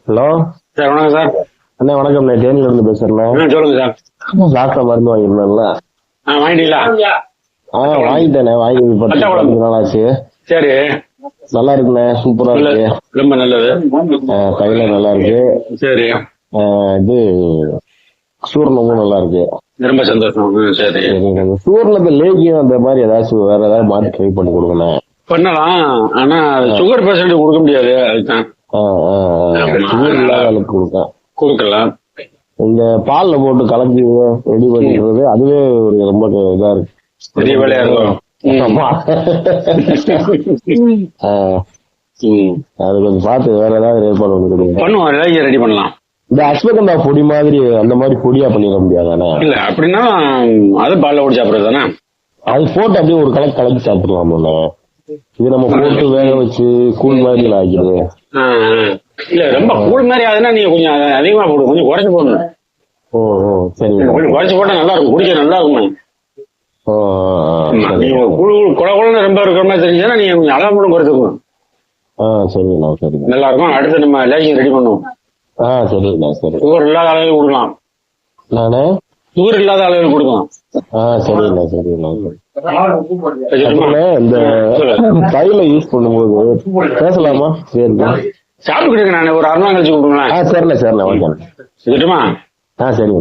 Hello sir வணக்கம் sir. அண்ணா வணக்கம். நான் தேனியில இருந்து பேசுறேன். சொல்லுங்க சார். டாக்டர் மருந்து வாங்கிருந்தேன்ல. வாங்கிட்டீங்களா? வாங்கிட்டேனே. வாங்கி 10 நாள் ஆச்சு. சரி, நல்லா இருக்குண்ணே. சூப்பரா இருக்கு. ரொம்ப நல்லது. கையில நல்லா இருக்கு. சரி, இது சூரணமும் நல்லா இருக்கு. ரொம்ப சந்தோஷம். சரி, சூரணத்தை லேக்கியம் அந்த மாதிரி ஏதாச்சும் வேற ஏதாவது மாற்றி ட்ரை பண்ணி கொடுக்கணும். பண்ணலாம். ஆனா சுகர் பேஷண்ட் கொடுக்க முடியாது. அதுதான் சுகர் இல்லாத அளவுக்கு கொடுக்கலாம். இந்த பால்ல போட்டு கலக்கி ரெடி பண்ணிக்கிறது அதுவே ஒரு ரொம்ப இதா இருக்கு. பெரிய வேலையா இருக்கும். அது கொஞ்சம் பார்த்து வேற ஏதாவது ஏற்பாடு பண்ணுவோம். ரெடி பண்ணலாம். இந்த அஸ்வகந்தா பொடி மாதிரி அந்த மாதிரி பொடியா பண்ணிட முடியாதானே? இல்ல அப்படின்னா அது பால்ல ஓடி சாப்பிடுறது தானே. அது போட்டு அப்படியே ஒரு கலக்கி சாப்பிடலாம்ல. இது நம்ம போட்டு வேக வச்சு கூழ் மாதிரி ஆக்கிடுது. இல்ல ரொம்ப கூழ் மாதிரி ஆகுதுன்னா நீங்க கொஞ்சம் அதிகமா போடு, கொஞ்சம் குறைச்சு போடணும். ஓ சரி, கொஞ்சம் குறைச்சு போட்டா நல்லா இருக்கும், குடிக்க நல்லா இருக்கும். நீங்க குழகுழன்னு ரொம்ப இருக்கிற மாதிரி தெரிஞ்சுன்னா நீங்க கொஞ்சம் அளவு மட்டும் குறைச்சுக்கணும். சரிண்ணா சரி, நல்லா இருக்கும். அடுத்து நம்ம லேகிங் ரெடி பண்ணுவோம். சரிண்ணா சரி. சுகர் இல்லாத அளவில் கொடுக்கலாம். நானே சுகர் இல்லாத அளவில் கொடுக்கலாம். சரிண்ணா சரிண்ணா. இந்த கையில யூஸ் பண்ணும்போது பேசலாமா? சரிண்ணா. சாப்பிட்டு நான் ஒரு 6 நாள் கழிச்சு கொடுக்கலாம். சரிண்ணா சரிண்ணா. ஓகே. சரிமா? சரிங்க.